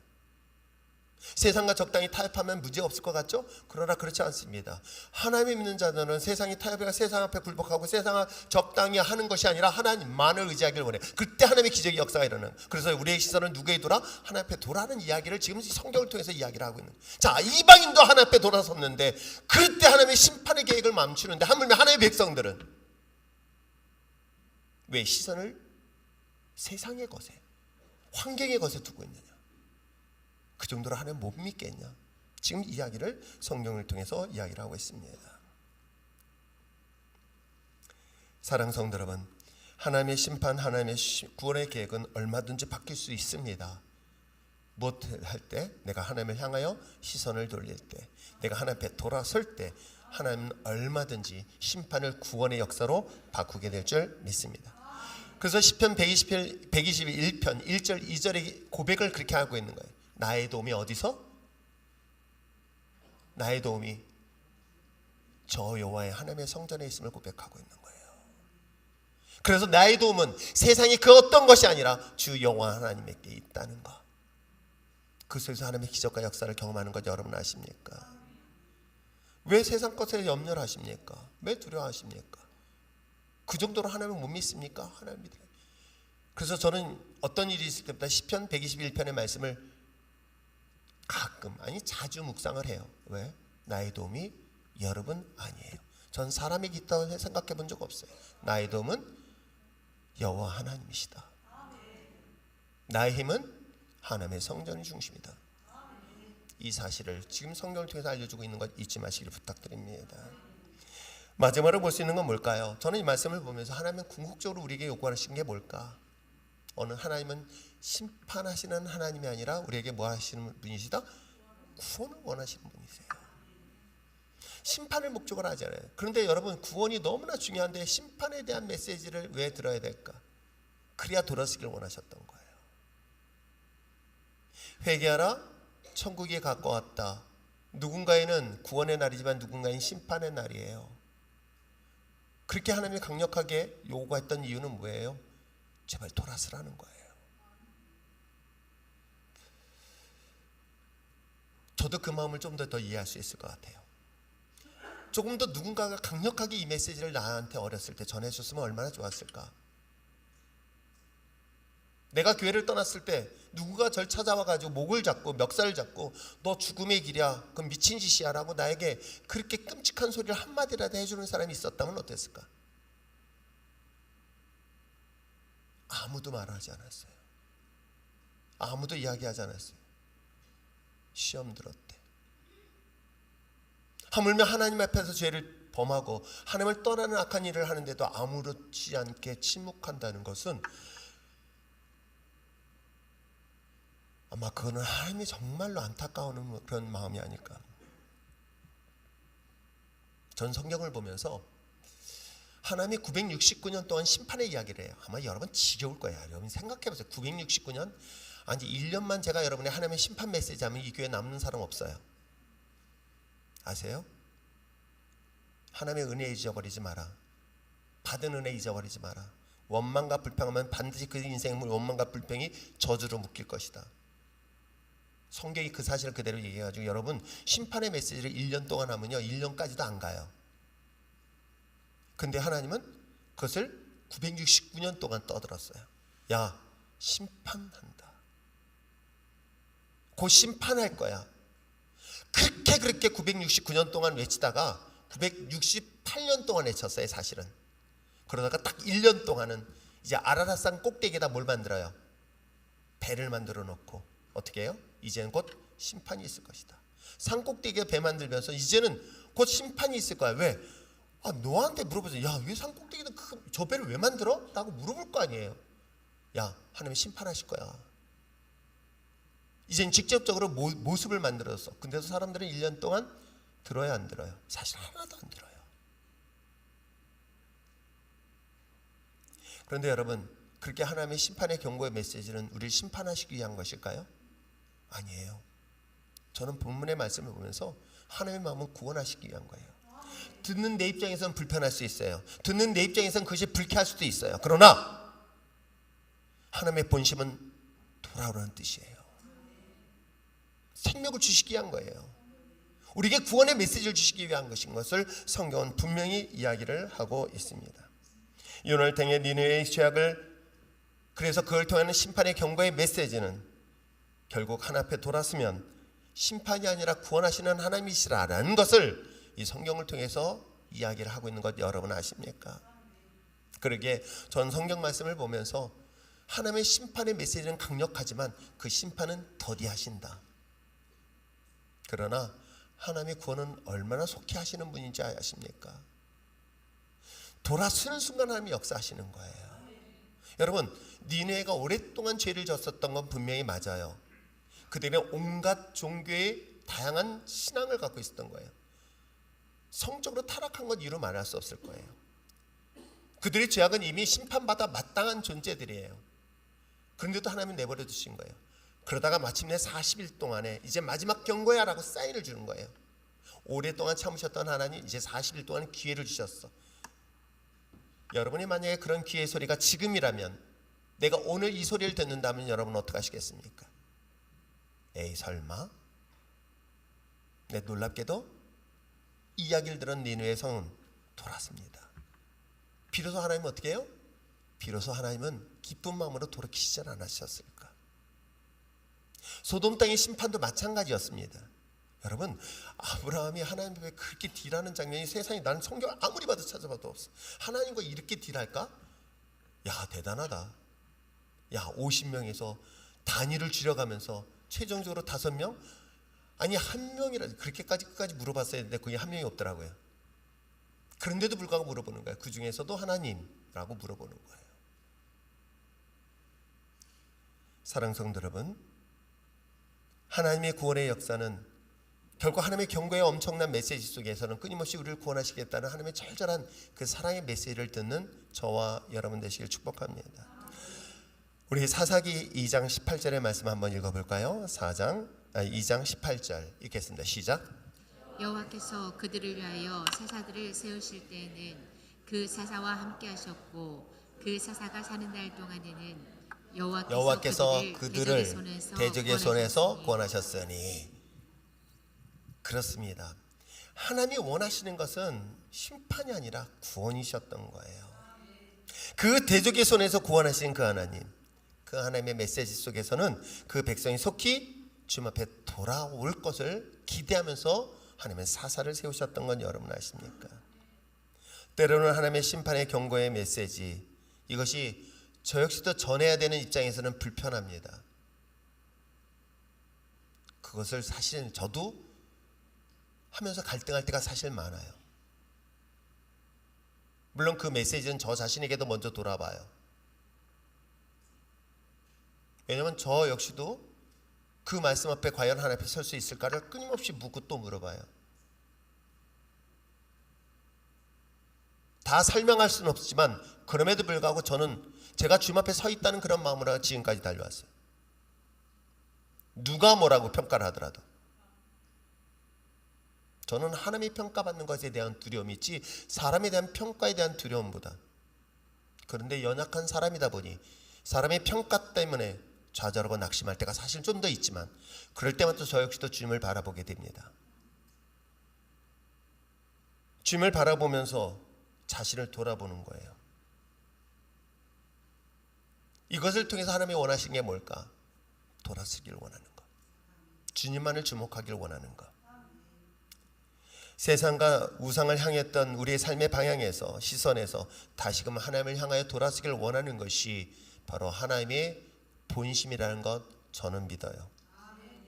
세상과 적당히 타협하면 문제가 없을 것 같죠? 그러나 그렇지 않습니다. 하나님 믿는 자들은 세상이 타협해가 세상 앞에 굴복하고 세상을 적당히 하는 것이 아니라 하나님만을 의지하길 원해. 그때 하나님의 기적의 역사가 일어나는. 그래서 우리의 시선은 누구에 돌아? 하나님 앞에 돌아는 이야기를 지금 성경을 통해서 이야기를 하고 있는. 자, 이방인도 하나님 앞에 돌아섰는데 그때 하나님의 심판의 계획을 멈추는데 하물며 하나님의 백성들은 왜 시선을 세상의 것에, 환경의 것에 두고 있느냐? 그 정도로 하나님 못 믿겠냐? 지금 이야기를 성경을 통해서 이야기를 하고 있습니다. 사랑하는 성도 여러분, 하나님의 심판, 하나님의 구원의 계획은 얼마든지 바뀔 수 있습니다. 무엇할 때? 내가 하나님을 향하여 시선을 돌릴 때, 내가 하나님 앞에 돌아설 때 하나님은 얼마든지 심판을 구원의 역사로 바꾸게 될 줄 믿습니다. 그래서 시편 121편 1절 2절의 고백을 그렇게 하고 있는 거예요. 나의 도움이 어디서? 나의 도움이 저 여호와의 하나님의 성전에 있음을 고백하고 있는 거예요. 그래서 나의 도움은 세상의 그 어떤 것이 아니라 주 여호와 하나님께 있다는 것. 그 속에서 하나님의 기적과 역사를 경험하는 것 여러분 아십니까? 왜 세상 것에 염려를 하십니까? 왜 두려워하십니까? 그 정도로 하나님을 못 믿습니까? 하나님 믿어요. 그래서 저는 어떤 일이 있을 때마다 시편 121편의 말씀을 가끔, 아니 자주 묵상을 해요. 왜? 나의 도움이 여러분 아니에요. 전 사람이 있다고 생각해 본 적 없어요. 나의 도움은 여호와 하나님이시다. 나의 힘은 하나님의 성전이 중심이다. 이 사실을 지금 성경을 통해서 알려주고 있는 것 잊지 마시기를 부탁드립니다. 마지막으로 볼 수 있는 건 뭘까요? 저는 이 말씀을 보면서 하나님은 궁극적으로 우리에게 요구하시는 게 뭘까? 어느 하나님은 심판하시는 하나님이 아니라 우리에게 뭐 하시는 분이시다? 구원을 원하시는 분이세요. 심판을 목적으로 하지 않아요. 그런데 여러분, 구원이 너무나 중요한데 심판에 대한 메시지를 왜 들어야 될까? 그래야 돌아서길 원하셨던 거예요. 회개하라, 천국이 가까웠다. 누군가에는 구원의 날이지만 누군가에는 심판의 날이에요. 그렇게 하나님이 강력하게 요구했던 이유는 뭐예요? 제발 돌아서라는 거예요. 저도 그 마음을 좀 더 이해할 수 있을 것 같아요. 조금 더 누군가가 강력하게 이 메시지를 나한테 어렸을 때 전해줬으면 얼마나 좋았을까. 내가 교회를 떠났을 때 누군가 절 찾아와가지고 목을 잡고 멱살을 잡고 너 죽음의 길이야, 그건 미친 짓이야 라고 나에게 그렇게 끔찍한 소리를 한마디라도 해주는 사람이 있었다면 어땠을까? 아무도 말하지 않았어요. 아무도 이야기하지 않았어요. 시험 들었대. 하물며 하나님 앞에서 죄를 범하고 하나님을 떠나는 악한 일을 하는데도 아무렇지 않게 침묵한다는 것은 아마 그거는 하나님이 정말로 안타까운 그런 마음이 아닐까. 전 성경을 보면서 하나님이 969년 동안 심판의 이야기를 해요. 아마 여러분 지겨울 거예요. 여러분 생각해보세요. 969년? 아니 1년만 제가 여러분의 하나님의 심판 메시지 하면 이 교회에 남는 사람 없어요. 아세요? 하나님의 은혜 잊어버리지 마라. 받은 은혜 잊어버리지 마라. 원망과 불평하면 반드시 그 인생의 원망과 불평이 저주로 묶일 것이다. 성경이 그 사실을 그대로 얘기해가지고 여러분 심판의 메시지를 1년 동안 하면요 1년까지도 안 가요. 근데 하나님은 그것을 969년 동안 떠들었어요. 야, 심판한다. 곧 심판할 거야. 그렇게 969년 동안 외치다가 968년 동안 외쳤어요. 사실은. 그러다가 딱 1년 동안은 이제 아라랏산 꼭대기에다 뭘 만들어요? 배를 만들어 놓고 어떻게 해요? 이제는 곧 심판이 있을 것이다. 산 꼭대기에 배 만들면서 이제는 곧 심판이 있을 거야. 왜? 너한테 물어보세요. 야, 왜 산 꼭대기에다 저 배를 왜 만들어? 라고 물어볼 거 아니에요. 야, 하나님이 심판하실 거야. 이젠 직접적으로 모습을 만들었어. 근데도 사람들은 1년 동안 들어야 안 들어요? 사실 하나도 안 들어요. 그런데 여러분, 그렇게 하나님의 심판의 경고의 메시지는 우리를 심판하시기 위한 것일까요? 아니에요. 저는 본문의 말씀을 보면서 하나님의 마음을 구원하시기 위한 거예요. 듣는 내 입장에서는 불편할 수 있어요. 듣는 내 입장에서는 그것이 불쾌할 수도 있어요. 그러나 하나님의 본심은 돌아오라는 뜻이에요. 생명을 주시기 위한 거예요. 우리에게 구원의 메시지를 주시기 위한 것인 것을 성경은 분명히 이야기를 하고 있습니다. 요나를 통해 니느웨의 죄악을, 그래서 그걸 통하는 심판의 경고의 메시지는 결국 하나 앞에 돌았으면 심판이 아니라 구원하시는 하나님이시라는 것을 이 성경을 통해서 이야기를 하고 있는 것 여러분 아십니까? 그러기에 전 성경 말씀을 보면서 하나님의 심판의 메시지는 강력하지만 그 심판은 더디하신다. 그러나 하나님의 구원은 얼마나 속히 하시는 분인지 아십니까? 돌아서는 순간 하나님이 역사하시는 거예요. 여러분, 니느웨가 오랫동안 죄를 졌었던 건 분명히 맞아요. 그들은 온갖 종교의 다양한 신앙을 갖고 있었던 거예요. 성적으로 타락한 건 이루 말할 수 없을 거예요. 그들의 죄악은 이미 심판받아 마땅한 존재들이에요. 그런데도 하나님은 내버려 두신 거예요. 그러다가 마침내 40일 동안에 이제 마지막 경고야 라고 사인을 주는 거예요. 오랫동안 참으셨던 하나님 이제 40일 동안 기회를 주셨어. 여러분이 만약에 그런 기회의 소리가 지금이라면, 내가 오늘 이 소리를 듣는다면 여러분 어떻게 하시겠습니까? 에이 설마? 네, 놀랍게도 이야기를 들은 니느웨의 성은 돌았습니다. 비로소 하나님은 어떻게 해요? 비로소 하나님은 기쁜 마음으로 돌이키시지 않으셨을까? 소돔 땅의 심판도 마찬가지였습니다. 여러분, 아브라함이 하나님 앞에 그렇게 딜하는 장면이 세상에, 나는 성경을 아무리 봐도 찾아봐도 없어. 하나님과 이렇게 딜할까? 야, 대단하다. 야, 50명에서 단위를 줄여가면서 최종적으로 5명? 아니 1명이라, 그렇게까지 끝까지 물어봤어야 했는데 그게 1명이 없더라고요. 그런데도 불구하고 물어보는 거예요. 그 중에서도 하나님라고 물어보는 거예요. 사랑하는 성도 여러분, 하나님의 구원의 역사는 결국 하나님의 경고의 엄청난 메시지 속에서는 끊임없이 우리를 구원하시겠다는 하나님의 절절한 그 사랑의 메시지를 듣는 저와 여러분 되시길 축복합니다. 우리 사사기 2장 18절의 말씀 한번 읽어볼까요? 2장 18절 읽겠습니다. 시작. 여호와께서 그들을 위하여 사사들을 세우실 때에는 그 사사와 함께 하셨고 그 사사가 사는 날 동안에는 여호와께서 그들을 대적의 손에서 구원하셨으니. 그렇습니다. 하나님이 원하시는 것은 심판이 아니라 구원이셨던 거예요. 그 대적의 손에서 구원하신 그 하나님, 그 하나님의 메시지 속에서는 그 백성이 속히 주님 앞에 돌아올 것을 기대하면서 하나님의 사사를 세우셨던 건 여러분 아십니까? 때로는 하나님의 심판의 경고의 메시지, 이것이 저 역시도 전해야 되는 입장에서는 불편합니다. 그것을 사실 저도 하면서 갈등할 때가 사실 많아요. 물론 그 메시지는 저 자신에게도 먼저 돌아봐요. 왜냐하면 저 역시도 그 말씀 앞에 과연 하나님 앞에 설 수 있을까를 끊임없이 묻고 또 물어봐요. 다 설명할 수는 없지만 그럼에도 불구하고 저는 제가 주님 앞에 서 있다는 그런 마음으로 지금까지 달려왔어요. 누가 뭐라고 평가를 하더라도 저는 하나님이 평가받는 것에 대한 두려움이 있지 사람에 대한 평가에 대한 두려움보다. 그런데 연약한 사람이다 보니 사람의 평가 때문에 좌절하고 낙심할 때가 사실 좀 더 있지만 그럴 때마다 저 역시도 주님을 바라보게 됩니다. 주님을 바라보면서 자신을 돌아보는 거예요. 이것을 통해서 하나님이 원하시는 게 뭘까? 돌아서기를 원하는 것, 주님만을 주목하기를 원하는 것. 세상과 우상을 향했던 우리의 삶의 방향에서 시선에서 다시금 하나님을 향하여 돌아서기를 원하는 것이 바로 하나님의 본심이라는 것 저는 믿어요.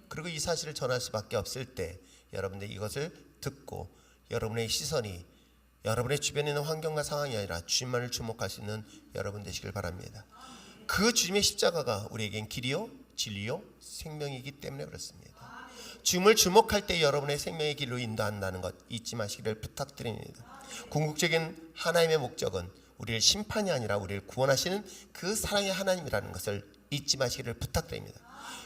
그리고 이 사실을 전할 수밖에 없을 때 여러분들 이것을 듣고 여러분의 시선이 여러분의 주변에 있는 환경과 상황이 아니라 주님만을 주목할 수 있는 여러분 되시길 바랍니다. 그 주님의 십자가가 우리에겐 길이요 진리요 생명이기 때문에 그렇습니다. 주님을 주목할 때 여러분의 생명의 길로 인도한다는 것 잊지 마시기를 부탁드립니다. 궁극적인 하나님의 목적은 우리를 심판이 아니라 우리를 구원하시는 그 사랑의 하나님이라는 것을 잊지 마시기를 부탁드립니다.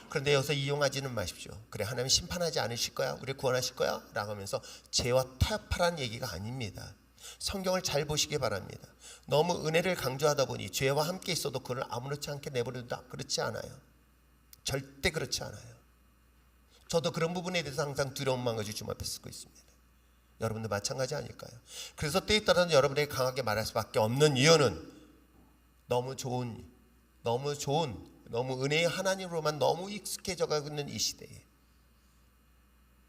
그런데 여기서 이용하지는 마십시오. 그래 하나님 심판하지 않으실 거야? 우리 구원하실 거야? 라고 하면서 죄와 타협하라는 얘기가 아닙니다. 성경을 잘 보시기 바랍니다. 너무 은혜를 강조하다 보니 죄와 함께 있어도 그를 아무렇지 않게 내버려둔다. 그렇지 않아요. 절대 그렇지 않아요. 저도 그런 부분에 대해서 항상 두려움만 가지고 주님 앞에 쓰고 있습니다. 여러분도 마찬가지 아닐까요? 그래서 때에 따라서는 여러분에게 강하게 말할 수밖에 없는 이유는 너무 좋은 너무 은혜의 하나님으로만 너무 익숙해져 가고 있는 이 시대에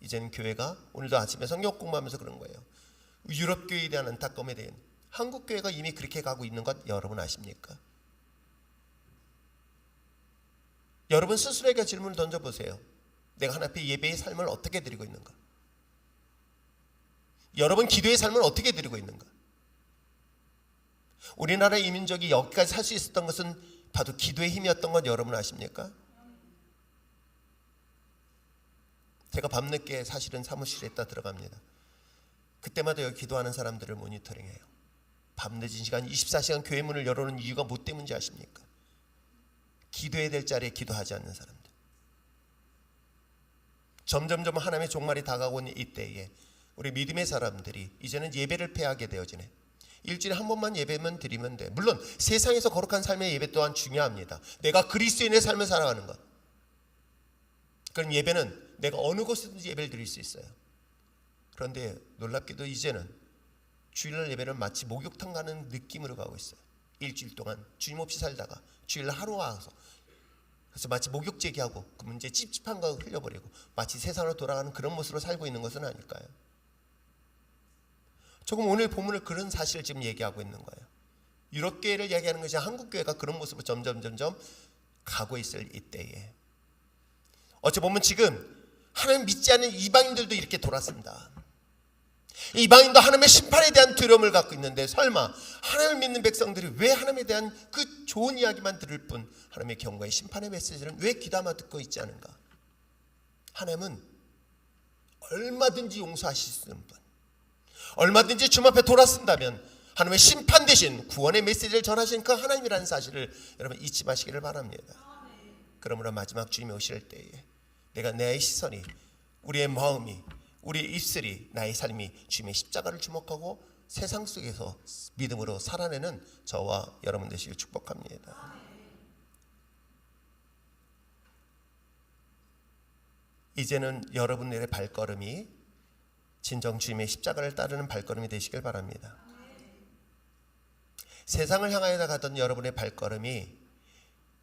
이제는 교회가 오늘도 아침에 성경 공부하면서 그런 거예요. 유럽 교회에 대한 안타까움에 대한 한국 교회가 이미 그렇게 가고 있는 것 여러분 아십니까? 여러분 스스로에게 질문을 던져보세요. 내가 하나님 앞에 예배의 삶을 어떻게 드리고 있는가? 여러분 기도의 삶을 어떻게 드리고 있는가? 우리나라 이민족이 여기까지 살 수 있었던 것은 바로 기도의 힘이었던 건 여러분 아십니까? 제가 밤늦게 사실은 사무실에 들어갑니다. 그때마다 여기 기도하는 사람들을 모니터링해요. 밤늦은 시간 24시간 교회 문을 열어놓은 이유가 뭐 때문인지 아십니까? 기도해야 될 자리에 기도하지 않는 사람들. 점점점 하나님의 종말이 다가오고 있는 이때에 우리 믿음의 사람들이 이제는 예배를 패하게 되어지네. 일주일에 한 번만 예배만 드리면 돼. 물론 세상에서 거룩한 삶의 예배 또한 중요합니다. 내가 그리스도인의 삶을 살아가는 것. 그럼 예배는 내가 어느 곳에든지 예배를 드릴 수 있어요. 그런데 놀랍게도 이제는 주일날 예배는 마치 목욕탕 가는 느낌으로 가고 있어요. 일주일 동안 주님 없이 살다가 주일날 하루 와서 그래서 마치 목욕 제기하고 그 문제 찝찝한 거 흘려버리고 마치 세상으로 돌아가는 그런 모습으로 살고 있는 것은 아닐까요? 조금 오늘 본문을 그런 사실을 지금 얘기하고 있는 거예요. 유럽 교회를 얘기하는 것이 한국 교회가 그런 모습으로 점점 가고 있을 이때에 어찌 보면 지금 하나님 믿지 않는 이방인들도 이렇게 돌았습니다. 이방인도 하나님의 심판에 대한 두려움을 갖고 있는데 설마 하나님을 믿는 백성들이 왜 하나님에 대한 그 좋은 이야기만 들을 뿐 하나님의 경고의 심판의 메시지는 왜 귀담아 듣고 있지 않은가? 하나님은 얼마든지 용서하실 수 있는 분, 얼마든지 주님 앞에 돌아선다면 하나님의 심판 대신 구원의 메시지를 전하신 그 하나님이라는 사실을 여러분 잊지 마시기를 바랍니다. 그러므로 마지막 주님이 오실 때에 내가 내 시선이, 우리의 마음이, 우리의 입술이, 나의 삶이 주님의 십자가를 주목하고 세상 속에서 믿음으로 살아내는 저와 여러분 되시길 축복합니다. 이제는 여러분들의 발걸음이 진정 주님의 십자가를 따르는 발걸음이 되시길 바랍니다. 세상을 향하여 가던 여러분의 발걸음이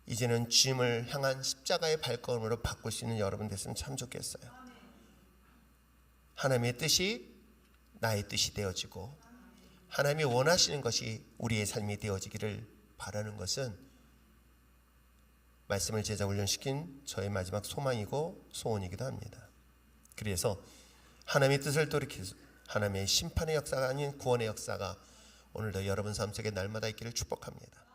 이제는 주님을 향한 십자가의 발걸음으로 바꿀 수 있는 여러분 됐으면 참 좋겠어요. 하나님의 뜻이 나의 뜻이 되어지고 하나님이 원하시는 것이 우리의 삶이 되어지기를 바라는 것은 말씀을 제자 훈련시킨 저의 마지막 소망이고 소원이기도 합니다. 그래서 하나님의 뜻을 돌이켜서 하나님의 심판의 역사가 아닌 구원의 역사가 오늘도 여러분 삶 속에 날마다 있기를 축복합니다.